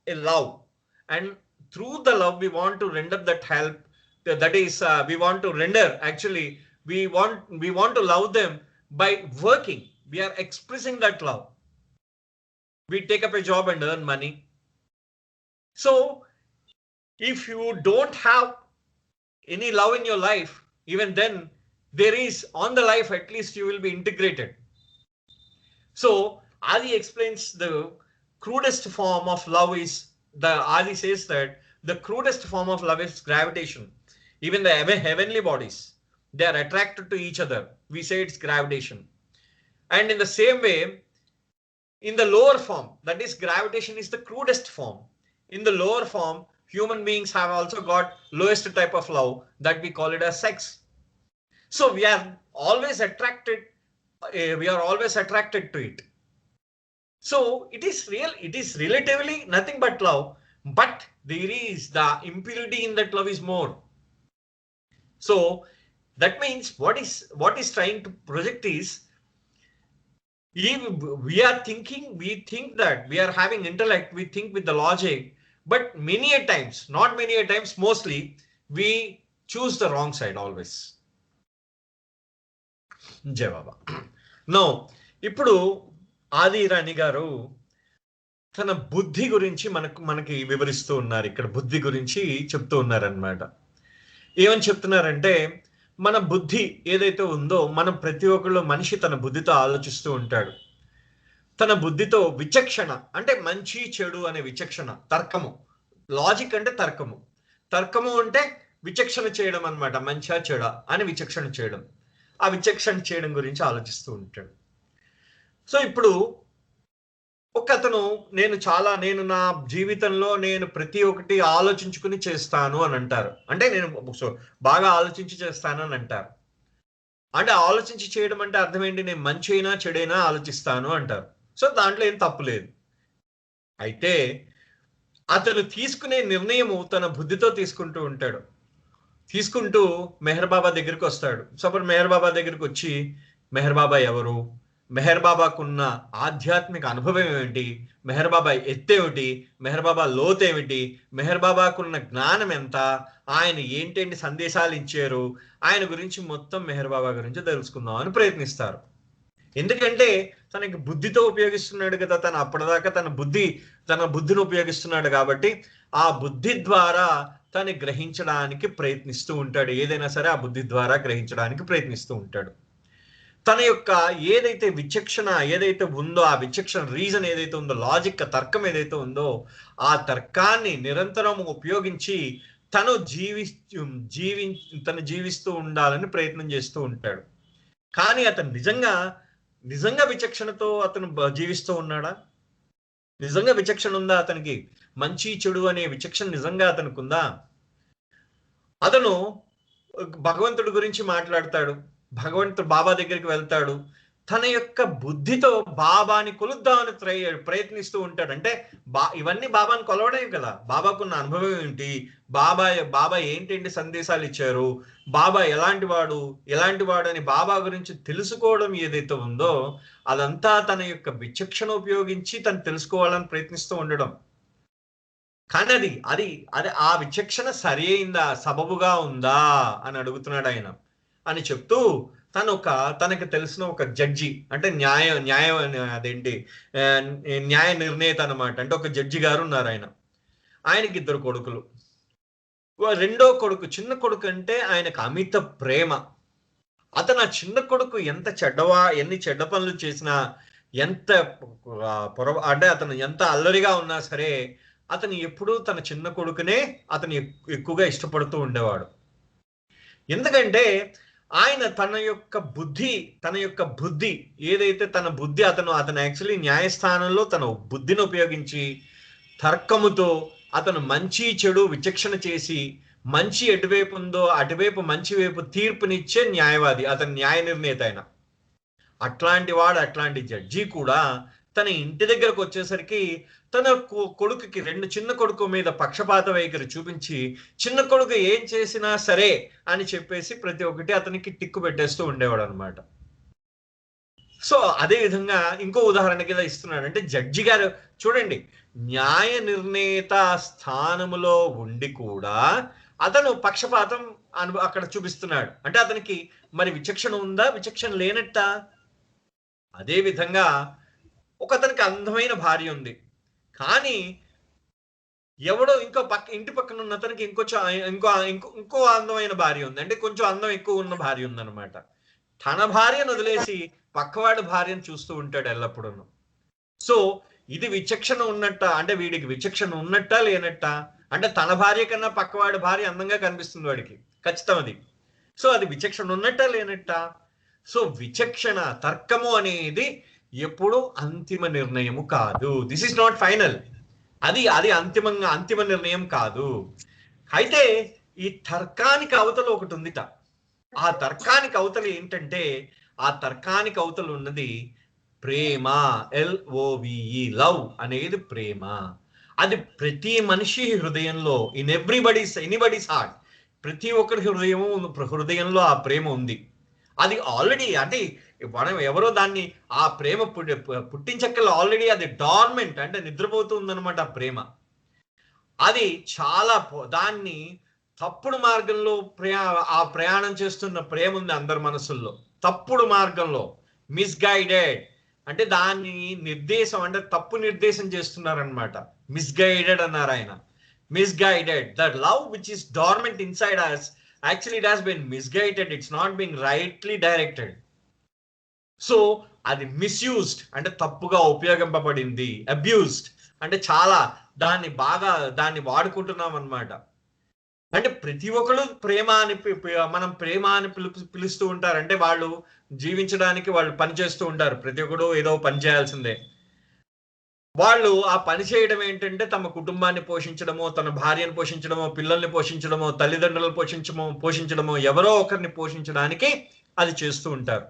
a love, and through the love we want to render that help. That is, we want to render, actually we want to love them by working. We are expressing that love. We take up a job and earn money. So if you don't have any love in your life, even then there is on the life, at least you will be integrated. So Adi explains the crudest form of love is, Adi says that the crudest form of love is gravitation. Even the heavenly bodies, they are attracted to each other. We say it's gravitation. And in the same way, in the lower form, that is, gravitation is the crudest form. In the lower form, human beings have also got lowest type of love, that we call it as sex. So we are always attracted to it. So it is relatively nothing but love, but there is the impurity in that love is more. So that means what is trying to project is, if we think that we are having intellect, we think with the logic, but not many a times, mostly we choose the wrong side always. జయ బాబా. నో, ఇప్పుడు ఆది రాణి గారు తన బుద్ధి గురించి మనకి వివరిస్తూ ఉన్నారు. ఇక్కడ బుద్ధి గురించి చెప్తూ ఉన్నారనమాట. ఏమని చెప్తున్నారంటే, మన బుద్ధి ఏదైతే ఉందో, మనం ప్రతి ఒక్కళ్ళు మనిషి తన బుద్ధితో ఆలోచిస్తూ ఉంటాడు. తన బుద్ధితో విచక్షణ అంటే మంచి చెడు అనే విచక్షణ, తర్కము, లాజిక్ అంటే తర్కము అంటే విచక్షణ చేయడం అన్నమాట. మంచా చెడా అని విచక్షణ చేయడం, ఆ విచక్షణ చేయడం గురించి ఆలోచిస్తూ ఉంటాడు. సో ఇప్పుడు ఒకతను నేను నా జీవితంలో నేను ప్రతి ఒక్కటి ఆలోచించుకుని చేస్తాను అని అంటారు. అంటే నేను బాగా ఆలోచించి చేస్తాను అని అంటారు. అంటే ఆలోచించి చేయడం అంటే అర్థం ఏంటి? నేను మంచి అయినా చెడైనా ఆలోచిస్తాను అంటారు. సో దాంట్లో ఏం తప్పు లేదు. అయితే అతను తీసుకునే నిర్ణయము తన బుద్ధితో తీసుకుంటూ ఉంటాడు. తీసుకుంటూ మెహర్ బాబా దగ్గరికి వస్తాడు. సపోజ్ మెహర్ బాబా దగ్గరికి వచ్చి, మెహర్ బాబా ఎవరు, మెహర్ బాబాకున్న ఆధ్యాత్మిక అనుభవం ఏమిటి, మెహర్ బాబా ఎత్తేమిటి, మెహర్ బాబా లోతేమిటి, మెహర్ బాబాకున్న జ్ఞానం ఎంత, ఆయన ఏంటంటి సందేశాలు ఇచ్చారు, ఆయన గురించి మొత్తం మెహర్ బాబా గురించి తెలుసుకుందాం అని ప్రయత్నిస్తారు. ఎందుకంటే తనకి బుద్ధితో ఉపయోగిస్తున్నాడు కదా, తను అప్పటిదాకా తన బుద్ధిని ఉపయోగిస్తున్నాడు కాబట్టి ఆ బుద్ధి ద్వారా తను గ్రహించడానికి ప్రయత్నిస్తూ ఉంటాడు. ఏదైనా సరే ఆ బుద్ధి ద్వారా గ్రహించడానికి ప్రయత్నిస్తూ ఉంటాడు. తన యొక్క ఏదైతే విచక్షణ ఏదైతే ఉందో, ఆ విచక్షణ రీజన్ ఏదైతే ఉందో, లాజిక్ తర్కం ఏదైతే ఉందో, ఆ తర్కాన్ని నిరంతరం ఉపయోగించి తను జీవిస్తూ ఉండాలని ప్రయత్నం చేస్తూ ఉంటాడు. కానీ అతను నిజంగా విచక్షణతో అతను జీవిస్తూ ఉన్నాడా? నిజంగా విచక్షణ ఉందా అతనికి? మంచి చెడు అనే విచక్షణ నిజంగా అతనికి ఉందా? అతను భగవంతుడి గురించి మాట్లాడతాడు, భగవంతుడు బాబా దగ్గరికి వెళ్తాడు, తన యొక్క బుద్ధితో బాబాని కొలుద్దామని ప్రయత్నిస్తూ ఉంటాడు. అంటే ఇవన్నీ బాబాని కొలవడం కదా, బాబాకున్న అనుభవం ఏంటి, బాబా ఏంటంటి సందేశాలు ఇచ్చారు, బాబా ఎలాంటి వాడు అని బాబా గురించి తెలుసుకోవడం ఏదైతే ఉందో, అదంతా తన యొక్క విచక్షణ ఉపయోగించి తను తెలుసుకోవాలని ప్రయత్నిస్తూ ఉండడం. కానీ అది ఆ విచక్షణ సరి అయిందా, సబబుగా ఉందా అని అడుగుతున్నాడు ఆయన అని చెప్తూ, తనకు తెలిసిన ఒక జడ్జి, అంటే న్యాయ నిర్ణేత అనమాట. అంటే ఒక జడ్జి గారు ఉన్నారు. ఆయనకి 2 కొడుకులు. రెండో కొడుకు, చిన్న కొడుకు అంటే ఆయనకు అమిత ప్రేమ. అతను ఆ చిన్న కొడుకు ఎన్ని చెడ్డ పనులు చేసినా, అంటే అతను ఎంత అల్లరిగా ఉన్నా సరే, అతను ఎప్పుడూ తన చిన్న కొడుకునే అతను ఎక్కువగా ఇష్టపడుతూ ఉండేవాడు. ఎందుకంటే ఆయన తన యొక్క బుద్ధి ఏదైతే అతను యాక్చువల్లీ న్యాయస్థానంలో తన బుద్ధిని ఉపయోగించి తర్కముతో అతను మంచి చెడు విచక్షణ చేసి, మంచి ఎటువైపు ఉందో అటువైపు మంచి వైపు తీర్పునిచ్చే న్యాయవాది, అతను న్యాయ నిర్ణేత. అట్లాంటి జడ్జి కూడా తన ఇంటి దగ్గరకు వచ్చేసరికి తన కొడుకుకి, చిన్న కొడుకు మీద పక్షపాత వైఖరి చూపించి, చిన్న కొడుకు ఏం చేసినా సరే అని చెప్పేసి ప్రతి ఒక్కటి అతనికి టిక్కు పెట్టేస్తూ ఉండేవాడు అనమాట. సో అదే విధంగా ఇంకో ఉదాహరణ కింద ఇస్తున్నాడు. అంటే జడ్జి గారు చూడండి, న్యాయ నిర్ణేత స్థానములో ఉండి కూడా అతను పక్షపాతం అక్కడ చూపిస్తున్నాడు. అంటే అతనికి మరి విచక్షణ ఉందా, విచక్షణ లేనట్ట? అదే విధంగా ఒకతనికి అందమైన భార్య ఉంది, కానీ ఎవడో ఇంటి పక్కన ఉన్న అతనికి ఇంకో అందమైన భార్య ఉంది, అంటే కొంచెం అందం ఎక్కువ ఉన్న భార్య ఉందన్నమాట. తన భార్యను వదిలేసి పక్కవాడి భార్యను చూస్తూ ఉంటాడు ఎల్లప్పుడూ. సో ఇది విచక్షణ ఉన్నట్ట? అంటే వీడికి విచక్షణ ఉన్నట్ట లేనట్ట? అంటే తన భార్య కన్నా పక్కవాడి భార్య అందంగా కనిపిస్తుంది వాడికి, ఖచ్చితం అది. సో అది విచక్షణ ఉన్నట్టా లేనట్టా? సో విచక్షణ, తర్కము అనేది ఎప్పుడు అంతిమ నిర్ణయము కాదు. This is not final. అది అంతిమ నిర్ణయం కాదు. అయితే ఈ తర్కానికి అవతల ఒకటి ఉందిట. ఆ తర్కానికి అవతల ఏంటంటే, ఆ తర్కానికి అవతల ఉన్నది ప్రేమ. LOVE, లవ్ అనేది ప్రేమ. అది ప్రతి మనిషి హృదయంలో, ఇన్ ఎనీబడీస్ హార్ట్, ప్రతి ఒక్కరి హృదయంలో ఆ ప్రేమ ఉంది. అది ఆల్రెడీ, అంటే మనం ఎవరో దాన్ని ఆ ప్రేమ పుట్టించక్కల ఆల్రెడీ అది డార్మెంట్, అంటే నిద్రపోతుందన్నమాట ఆ ప్రేమ. అది చాలా దాన్ని తప్పుడు మార్గంలో ఆ ప్రయాణం చేస్తున్న ప్రేమ ఉంది అందరి మనసుల్లో. తప్పుడు మార్గంలో, మిస్గైడెడ్, అంటే దాన్ని నిర్దేశం, అంటే తప్పు నిర్దేశం చేస్తున్నారనమాట. మిస్గైడెడ్ అన్నారు ఆయన. Misguided, that love which is dormant inside us, actually it has been misguided, it's not being rightly directed. So అది మిస్యూజ్డ్, అంటే తప్పుగా ఉపయోగింపబడింది. అబ్యూజ్డ్, అంటే చాలా దాన్ని వాడుకుంటున్నాం అన్నమాట. అంటే ప్రతి ఒక్కరు మనం ప్రేమ అని పిలుస్తూ ఉంటారు. అంటే వాళ్ళు జీవించడానికి వాళ్ళు పని చేస్తూ ఉంటారు. ప్రతి ఒక్కరు ఏదో పని చేయాల్సిందే. వాళ్ళు ఆ పని చేయడం ఏంటంటే తమ కుటుంబాన్ని పోషించడమో, తన భార్యను పోషించడమో, పిల్లల్ని పోషించడమో, తల్లిదండ్రులను పోషించడమో, ఎవరో ఒకరిని పోషించడానికి అది చేస్తూ ఉంటారు.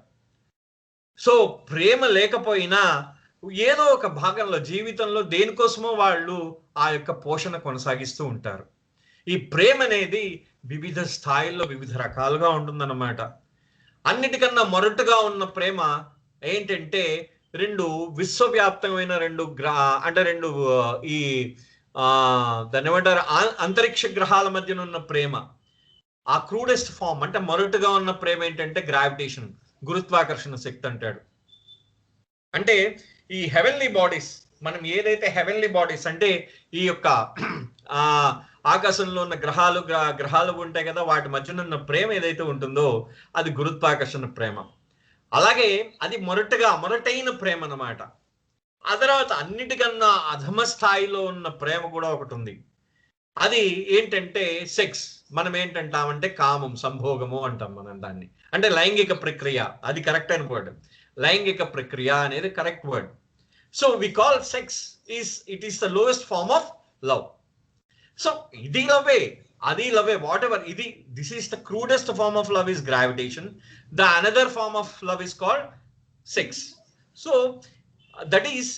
సో ప్రేమ లేకపోయినా ఏదో ఒక భాగంలో జీవితంలో దేనికోసమో వాళ్ళు ఆ యొక్క పోషణ కొనసాగిస్తూ ఉంటారు. ఈ ప్రేమ అనేది వివిధ స్థాయిల్లో వివిధ రకాలుగా ఉంటుందన్నమాట. అన్నిటికన్నా మొరటుగా ఉన్న ప్రేమ ఏంటంటే, విశ్వవ్యాప్తమైన రెండు ఈ దాన్ని ఏమంటారు, అంతరిక్ష గ్రహాల మధ్యన ఉన్న ప్రేమ. ఆ క్రూడెస్ట్ ఫామ్, అంటే మొరటుగా ఉన్న ప్రేమ ఏంటంటే గ్రావిటేషన్, గురుత్వాకర్షణ శక్తి అంటాడు. అంటే ఈ హెవెన్లీ బాడీస్, మనం ఏదైతే హెవెన్లీ బాడీస్ అంటే ఈ యొక్క ఆకాశంలో ఉన్న గ్రహాలు ఉంటాయి కదా, వాటి మధ్యన ఉన్న ప్రేమ ఏదైతే ఉంటుందో అది గురుత్వాకర్షణ ప్రేమ. అలాగే అది మొరటైన ప్రేమ అన్నమాట. ఆ తర్వాత అన్నిటికన్నా అధమ స్థాయిలో ఉన్న ప్రేమ కూడా ఒకటి ఉంది. అది ఏంటంటే సెక్స్. మనం ఏంటంటామంటే కామం, సంభోగము అంటాం మనం దాన్ని. అంటే లైంగిక ప్రక్రియ, అది కరెక్ట్ అయిన వర్డ్. లైంగిక ప్రక్రియ అనేది correct word. So we call sex it is the lowest form of love. So ఇది లవే, అది లవే, వాట్ ఎవర్ ఇది. This is the crudest form of love is gravitation. The another form of love is called sex. So that is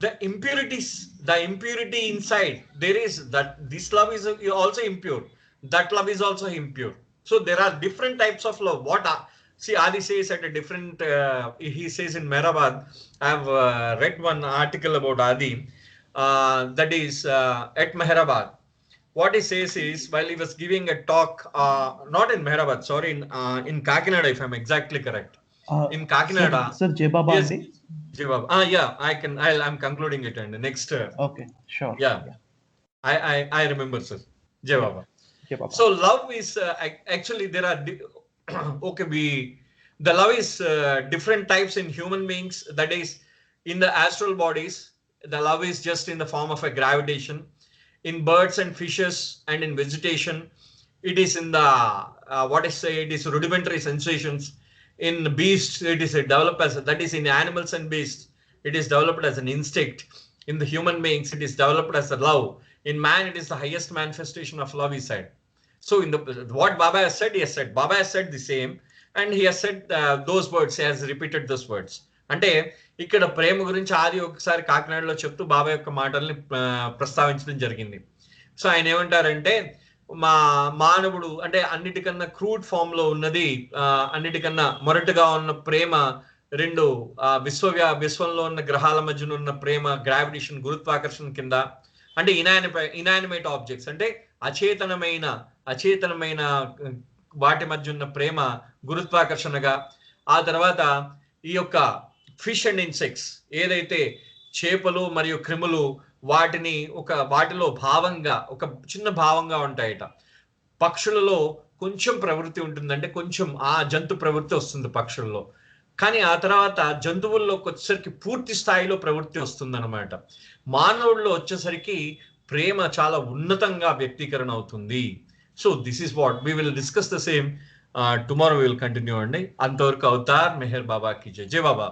the impurities, the impurity inside. There is that this love is also impure, that love is also impure. So there are different types of love. See, Adi says at a different he says in Mehrabad, I have read one article about Adi, that is at Mehrabad. What he says is, while he was giving a talk, not in Mehrabad, sorry, in Kakinada, if I'm exactly correct, in Kakinada. Sir, Jai Baba. Yes, Jai Baba. Yeah, I'm concluding it, and next. Okay, sure. Yeah. I remember, sir. Jai Baba. Jai Baba. So love is actually there are the love is different types in human beings. That is, in the astral bodies, the love is just in the form of a gravitation. In birds and fishes and in vegetation, it is in the it is rudimentary sensations. In beasts, it is developed as, that is in animals and beasts, it is developed as an instinct. In the human beings, it is developed as a love. In man, it is the highest manifestation of love, he said. So in what Baba has said, Baba has said the same, and he has said those words, he has repeated those words. అంటే ఇక్కడ ప్రేమ గురించి ఆది ఒకసారి కాకినాడలో చెప్తూ బాబా యొక్క మాటల్ని ప్రస్తావించడం జరిగింది. సో ఆయన ఏమంటారంటే, మానవుడు అంటే అన్నిటికన్నా క్రూడ్ ఫామ్ లో ఉన్నది, అన్నిటికన్నా మొరటుగా ఉన్న ప్రేమ విశ్వంలో ఉన్న గ్రహాల మధ్యన ఉన్న ప్రేమ గ్రావిటేషన్, గురుత్వాకర్షణ కింద. అంటే ఇనానిమేట్ ఆబ్జెక్ట్స్, అంటే అచేతనమైన వాటి మధ్య ఉన్న ప్రేమ గురుత్వాకర్షణగా. ఆ తర్వాత ఈ యొక్క ఫిష్ అండ్ ఇన్సెక్ట్స్, ఏదైతే చేపలు మరియు క్రిములు వాటిలో భావంగా, ఒక చిన్న భావంగా ఉంటాయట. పక్షులలో కొంచెం ప్రవృత్తి ఉంటుందంటే కొంచెం ఆ జంతు ప్రవృత్తి వస్తుంది పక్షుల్లో, కానీ ఆ తర్వాత జంతువుల్లోకి వచ్చేసరికి పూర్తి స్థాయిలో ప్రవృత్తి వస్తుందన్నమాట. మానవుల్లో వచ్చేసరికి ప్రేమ చాలా ఉన్నతంగా వ్యక్తీకరణ అవుతుంది. So this is what we will discuss the same tomorrow will continue అండి. అంతవరకు అవతార్ మెహర్ బాబా కి జై. జై బాబా.